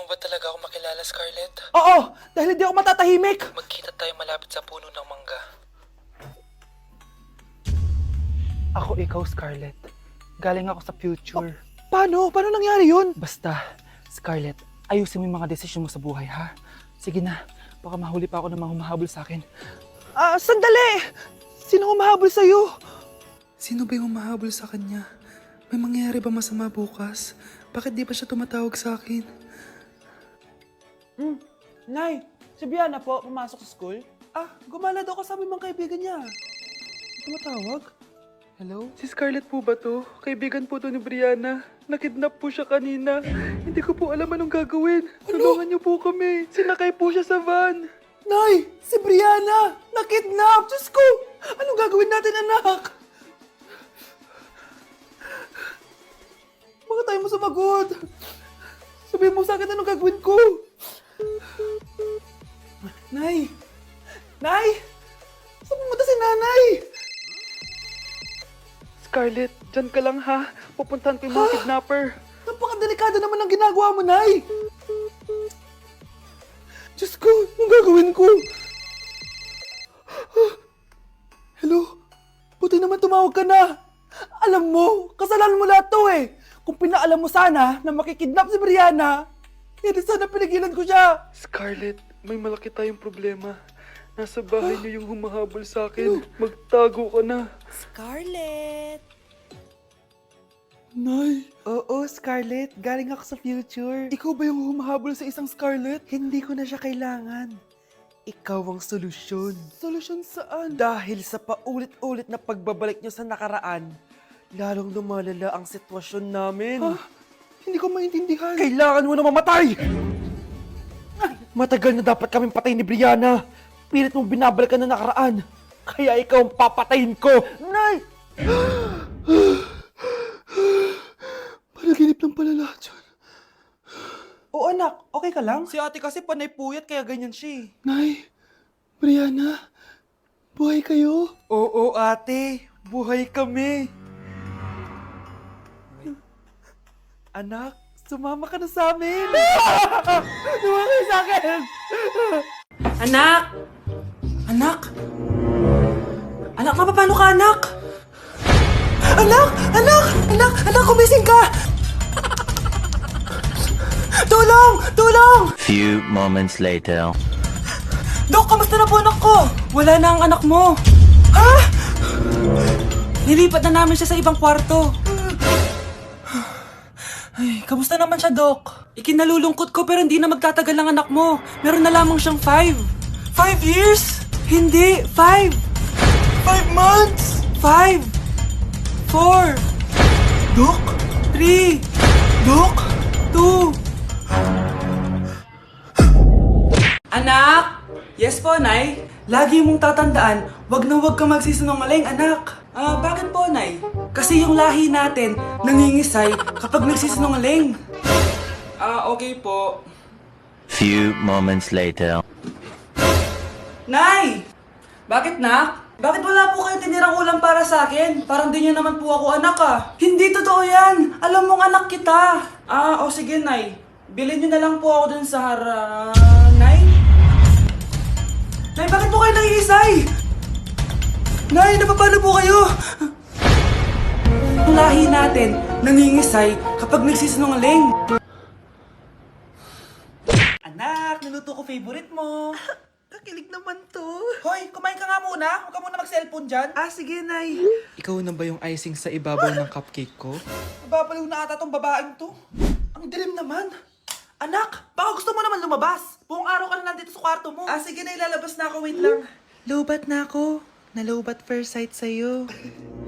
mo ba talaga ako makilala, Scarlett? Oo, dahil hindi ako matatahimik. Magkita tayo malapit sa puno ng mangga. Ako ikaw, Scarlett. Galing ako sa future. Paano? Paano nangyari yun? Basta, Scarlett, ayusin mo yung mga desisyon mo sa buhay, ha? Sige na, baka mahuli pa ako ng mga humahabol sa akin. Sandali! Sino humahabol sa'yo? Sino ba yung humahabol sa kanya? May mangyayari ba masama bukas? Bakit di pa siya tumatawag sa akin? Nay, si Biana po, pumasok sa school. Gumala daw kasama yung mga kaibigan niya. Tumatawag? Hello? Si Scarlett po ba to? Kaibigan po to ni Brianna. Nakidnap po siya kanina. Hindi ko po alam anong gagawin. Tulungan niyo po kami. Sinakay po siya sa van. Nay, si Brianna! Nakidnap! Diyos ko! Anong gagawin natin, anak? Bakit tayo mo sumagot? Sabihin mo sa akin anong gagawin ko? Nay! Nay! Saan pumunta si nanay? Scarlett, dyan ka lang ha. Pupuntahan ko yung mga kidnapper. Napakadelikado naman ang ginagawa mo, Nay! Diyos ko, anong gagawin ko? Hello? Buti naman tumawag ka na. Alam mo, kasalanan mo lahat to eh. Kung pinaalam mo sana na makikidnap si Brianna, hindi sana pinigilan ko siya. Scarlett, may malaki tayong problema. Nasa bahay niyo yung humahabol sa akin. Magtago ka na. Scarlett! Nay. Oo, Scarlett. Galing ako sa future. Ikaw ba yung humahabol sa isang Scarlett? Hindi ko na siya kailangan. Ikaw ang solusyon. Solusyon saan? Dahil sa paulit-ulit na pagbabalik niyo sa nakaraan, lalong lumalala ang sitwasyon namin. Hindi ko maintindihan. Kailangan mo na mamatay! Matagal na dapat kaming patay ni Brianna. Pilit mong binabalikan na nakaraan. Kaya ikaw ang papatayin ko. Nay! Panaginip lang pala lahat yun. Oo anak, okay ka lang? Si ate kasi panay puyat kaya ganyan siya. Nay, Brianna, buhay kayo? Oo ate, buhay kami. Anak, sumama ka na sa amin. Sumama kayo sa akin. Anak! Anak! Anak, paano ka, anak? Anak! Anak! Anak! Anak, kumising ka! Tulong! Tulong! Few moments later. Dok, kamusta na po anak ko? Wala na ang anak mo. Ha? Nilipat na namin siya sa ibang kwarto. Ay, kamusta naman siya, Dok? Ikinalulungkot ko pero hindi na magtatagal ang anak mo. Meron na lamang siyang 5. 5 years? Hindi, 5. 5 months! 5. 4. Dok? 3. Dok? 2. Anak! Yes po, Nay. Lagi mong tatandaan, wag na wag kang magsisinungaling, anak. Bakit po, Nay? Kasi yung lahi natin nangingisay kapag nagsisinungaling. Okay po. Few moments later. Nay! Bakit, nak? Bakit wala po kayong tinirang ulam para sa akin? Parang di niyo naman po ako anak Hindi totoo yan! Alam mong anak kita! Sige, Nay. Bilhin niyo na lang po ako dun sa Nay? Nay, bakit po kayo nangiisay? Nay, napapano po kayo? Ang lahi natin nangingisay kapag nagsisinungaling. Anak, niluto ko favorite mo. Kakilig naman to. Hoy, kumain ka nga muna. Huwag ka muna mag-cellphone dyan. Sige, Nay. Ikaw na ba yung icing sa ibabaw ng cupcake ko? Nababaliw na ata tong babaeng to. Ang dilim naman. Anak, baka gusto mo naman lumabas. Buong araw ka na nandito sa kwarto mo. Sige na, ilalabas na ako. Wait lang. Lobat na ako. Nalobat first sight sa'yo.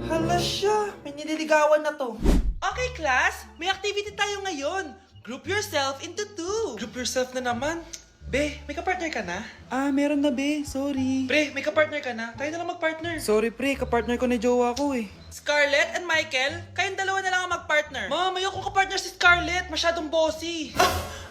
Hala siya. May nililigawan na to. Okay, class. May activity tayo ngayon. Group yourself into 2. Group yourself na naman. Be, may kapartner ka na? Meron na, be. Sorry. Pre, may kapartner ka na? Tayo na lang magpartner. Sorry, pre. Kapartner ko na jowa ko eh. Scarlett and Michael, kayong dalawa na lang ang magpartner. Ma'am, ayoko kapartner si Scarlett. Masyadong bossy.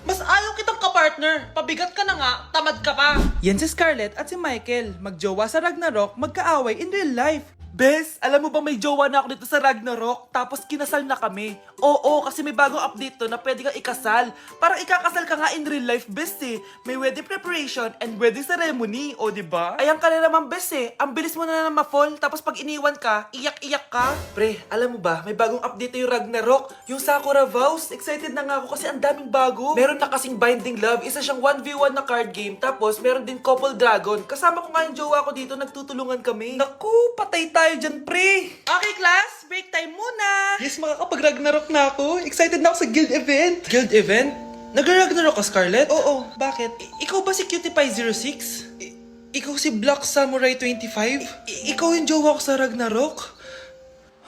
Mas ayaw kitang kapartner. Pabigat ka na nga, tamad ka pa. Yan si Scarlett at si Michael. Magjowa sa Ragnarok, magkaaway in real life. Bes, alam mo ba may jowa na ako dito sa Ragnarok? Tapos kinasal na kami. Oo, kasi may bagong update to na pwede kang ikasal. Parang ikakasal ka nga in real life, bes eh. May wedding preparation and wedding ceremony, o diba? Ayan ka na naman, bes eh. Ang bilis mo na ma-fall, tapos pag iniwan ka, iyak-iyak ka. Pre, alam mo ba, may bagong update na yung Ragnarok. Yung Sakura Vows. Excited na nga ako kasi ang daming bago. Meron na kasing Binding Love, isa siyang 1v1 na card game. Tapos meron din Couple Dragon. Kasama ko nga yung jowa ko dito, nagtutulungan kami. Naku, patay tayo dyan, pre. Okay, class, break time muna. Yes, makakapag-Ragnarok na ako. Excited na ako sa guild event. Guild event? Nag-Ragnarok ka, Scarlett? Oo, bakit? Ikaw ba si Cutie Pie 06? Ikaw si Black Samurai 25? Ikaw yung jowa ko sa Ragnarok?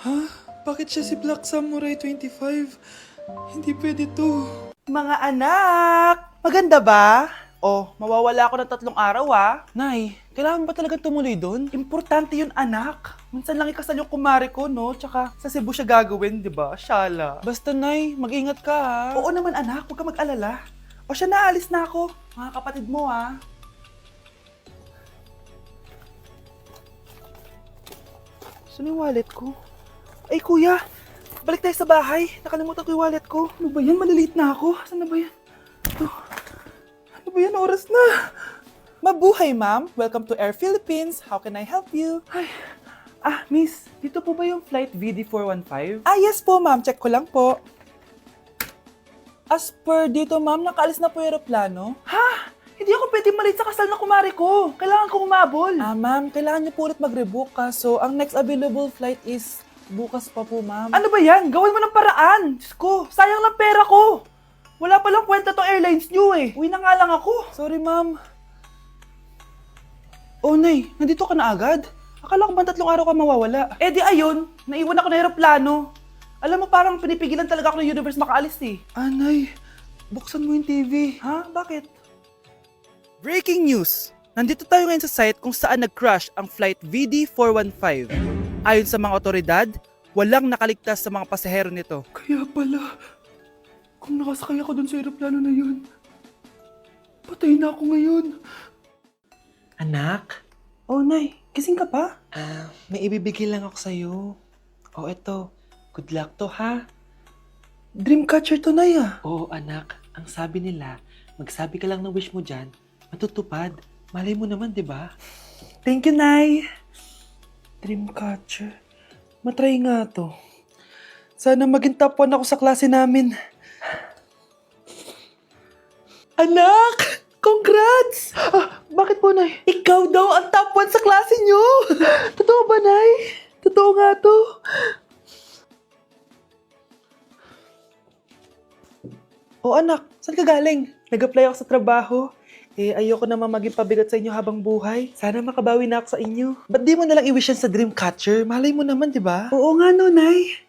Ha? Bakit siya si Black Samurai 25? Hindi pwede to. Mga anak! Maganda ba? Oh, mawawala ako ng 3 araw Nay, kailangan ba talaga tumuloy doon? Importante yun, anak. Minsan lang ikasal yung kumare ko, no? Tsaka sa Cebu siya gagawin, di ba? Shala. Basta, Nay, mag-ingat ka, ha? Oo naman, anak. Huwag ka mag-alala. O siya, naalis na ako. Mga kapatid mo, ha? Saan yung wallet ko? Ay, kuya! Balik tayo sa bahay. Nakalimutan ko yung wallet ko. Ano ba yan? Maliliit na ako. Saan na ba yan? Ito. Ano ba yan? Oras na. Mabuhay, ma'am. Welcome to Air Philippines. How can I help you? Ay. Miss. Dito po ba yung flight VD415? Yes po, ma'am. Check ko lang po. As per dito, ma'am, nakaalis na po yung aeroplano. Ha? Hindi ako pwede malit sa kasal na kumari ko. Kailangan ko umabol. Ma'am, kailangan niyo po ulit mag-rebook ka. So, ang next available flight is bukas pa po, ma'am. Ano ba yan? Gawin mo ng paraan. Diyos ko, sayang lang pera ko. Wala palang kwenta tong airlines niyo eh. Uwi na nga lang ako. Sorry, ma'am. Oh, Nay, nandito ka na agad? Akala ko ba 3 araw ka mawawala? Eh di ayun, naiwan ako ng aeroplano. Alam mo, parang pinipigilan talaga ako ng universe makaalis eh. Nay, buksan mo yung TV. Ha? Bakit? Breaking news! Nandito tayo ngayon sa site kung saan nag-crash ang flight VD415. Ayon sa mga otoridad, walang nakaligtas sa mga pasahero nito. Kaya pala, kung nakasakay ako dun sa aeroplano na yun, patay na ako ngayon. Anak? Oh, Nay, gising ka pa? May ibibigay lang ako sa'yo. Oh, eto. Good luck to, ha? Dreamcatcher to, Nay, Oo, anak. Ang sabi nila, magsabi ka lang ng wish mo dyan, matutupad. Malay mo naman, di ba? Thank you, Nay. Dreamcatcher. Matry nga to. Sana maging top 1 ako sa klase namin. Anak! Congrats! Bakit po, Nay? Ikaw daw ang top 1 sa klase nyo! Totoo ba, Nay? Totoo nga to. Oh, anak, saan ka galing? Nag-apply ako sa trabaho. Ayoko naman maging pabigat sa inyo habang buhay. Sana makabawi na ako sa inyo. Ba't di mo nalang i-wish yan sa Dreamcatcher? Malay mo naman, di ba? Oo nga, no, Nay.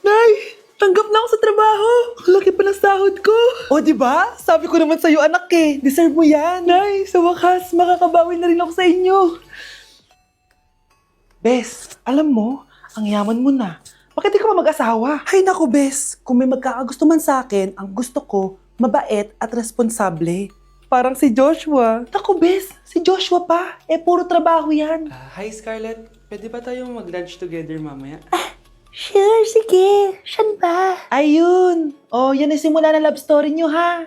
Nay! Tanggap na ako sa trabaho! Ang laki pa ng sahod ko! O, di ba? Sabi ko naman sa'yo, anak eh. Deserve mo yan. Nay, sa wakas, makakabawi na rin ako sa inyo. Bes, alam mo, ang yaman mo na. Bakit di ka pa mag-asawa? Ay naku, Bes. Kung may magkakagusto man sa akin, ang gusto ko, mabait at responsable. Parang si Joshua. Naku, Bes. Si Joshua pa. Puro trabaho yan. Hi, Scarlett. Pwede ba tayong mag-lunch together mamaya? Sure, sige. Saan ba? Ayun. Oh, yan ang simula na love story nyo, ha?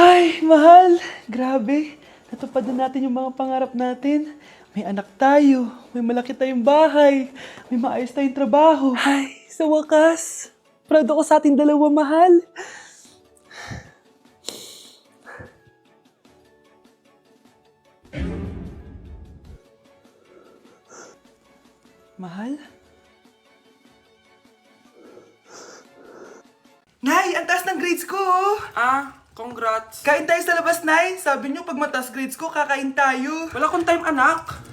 Ay, mahal. Grabe. Natupad na natin yung mga pangarap natin. May anak tayo, may malaki tayong bahay, may maayos tayong trabaho. Ay, sa wakas, proud ako sa ating dalawa, mahal. Mahal? Nay, ang taas ng grades ko, oh. Congrats. Kain tayo sa labas, Nay. Sabi niyo, pag mataas grades ko, kakain tayo. Wala akong time, anak.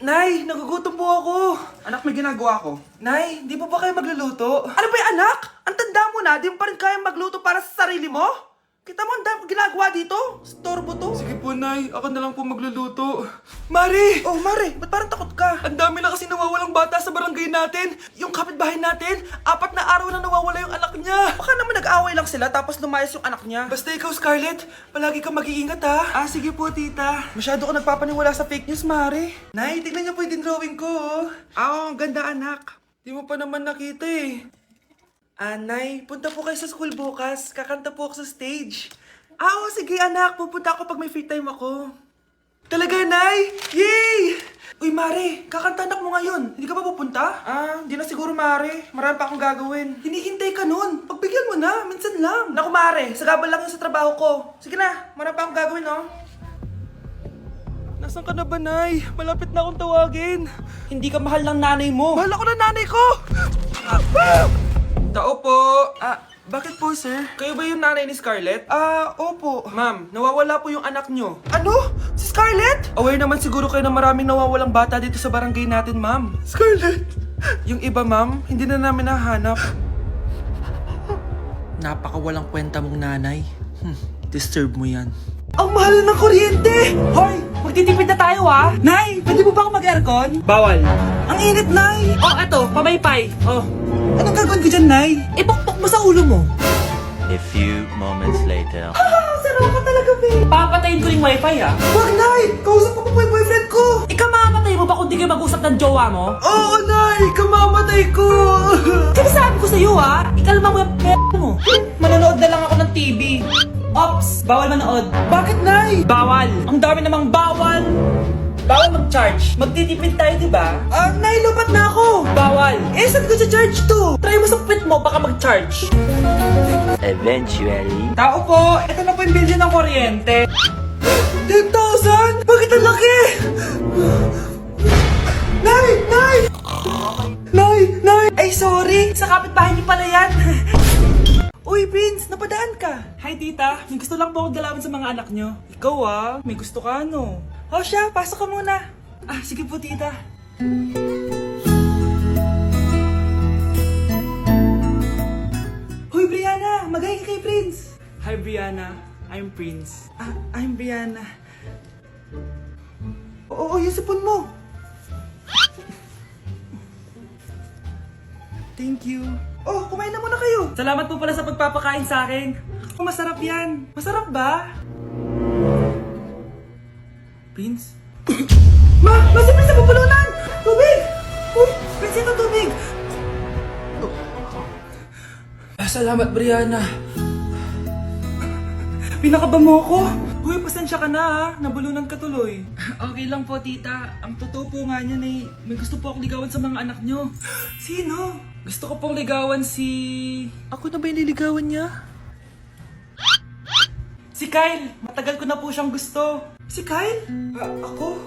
Nay, nagugutom po ako. Anak, may ginagawa ko. Nay, di po ba kayo magluluto? Ano ba yung anak? Ang tanda mo na, di mo pa rin kaya magluto para sa sarili mo? Kita mo, ang dami kong ginagawa dito. Storbo to. Sige po, Nay. Ako na lang po magluluto. Mare! Oh, Mare, ba't parang takot ka? Ang dami na kasi nawawalang bata sa barangay natin. Yung kapitbahay natin, 4 na araw na nawawala yung anak niya. Baka naman nag-away lang sila tapos lumayas yung anak niya. Basta ikaw, Scarlett, palagi kang mag-iingat ha. Ah, sige po, tita. Masyado ka nagpapaniwala sa fake news, Mare. Nay, tignan niyo po yung drawing ko. Oh. Ah, ang ganda, anak. Di mo pa naman nakita eh. Anay, punta po kayo sa school bukas. Kakanta po ako sa stage. Ah, oh, sige anak. Pupunta ako pag may free time ako. Talaga, Nay? Yay! Uy, Mare, kakanta anak mo ngayon. Hindi ka ba pupunta? Ah, hindi na siguro, Mare. Marami pa akong gagawin. Hinihintay ka nun. Pagbigyan mo na, minsan lang. Naku, Mare, sagabal lang yun sa trabaho ko. Sige na, marami pa akong gagawin, no? Nasaan ka na ba, Nay? Malapit na akong tawagin. Hindi ka mahal ng nanay mo. Mahal ako ng nanay ko! Tao po! Bakit po, sir? Kayo ba yung nanay ni Scarlett? Opo. Ma'am, nawawala po yung anak nyo. Ano? Si Scarlett? Aware naman siguro kayo na maraming nawawalang bata dito sa barangay natin, ma'am. Scarlett? Yung iba, ma'am, hindi na namin nahanap. Napakawalang kwenta mong nanay. Disturb mo yan. Ang mahal ng kuryente! Hoy! Magtitipid na tayo ah! Nay! Pwede mo ba ako mag-aircon? Bawal. Ang init, Nay! Oh, eto, pamaypay. Oh. Anong gagawin ko dyan, Nay? Ipokpok mo sa ulo mo. A few moments later. Sarap ka talaga, babe. Papatayin ko yung wifi ah. Wag, Nay! Kausap ko po yung boyfriend ko! Ikaw mamamatay mo ba kung di kayo mag-usap ng jowa mo? Oo, Nay! Kamamatay ko! Sinasabi ko sa'yo ah, ikalma mo yung mo. Manonood na lang ako ng TV. Ops! Bawal manood. Bakit, Nay? Bawal! Ang dami namang bawal! Bawal mag-charge. Magtitipid tayo, di ba? Nay, lupat na ako! Bawal! Eh, saan ko sa charge to? Try mo sa puwit mo, baka mag-charge. Eventually. Tao po, ito na po yung bill ng kuryente. 10,000? Bakit ang laki? Nay! Nay! Nay! Nay! Ay, sorry! Sa kapitbahay niyo pala yan. Uy, Prince! Napadaan ka! Hi, tita. May gusto lang po akong dalawin sa mga anak niyo. Ikaw may gusto ka no? O siya, pasok ka muna. Ah, sige po, tita. Hoy, Brianna! Magay ka kay Prince! Hi, Brianna. I'm Prince. I'm Brianna. Oo, yung sipon mo! Thank you. Oh, kumain na muna kayo! Salamat po pala sa pagpapakain sa akin. Oh, masarap yan. Masarap ba? Prince? Si Prince sa pupulunan! Tubig! Uy, Prince, ito tubig! Salamat, Brianna. Pinakaba mo ako. Uy, pasensya ka na ha. Nabulunan ka tuloy. Okay lang po, tita. Ang totoo po nga niyan eh, may gusto po akong ligawan sa mga anak nyo. Sino? Gusto ko pong ligawan si... Ako na ba yung niligawan niya? Si Kyle. Matagal ko na po siyang gusto. Si Kyle? Ako?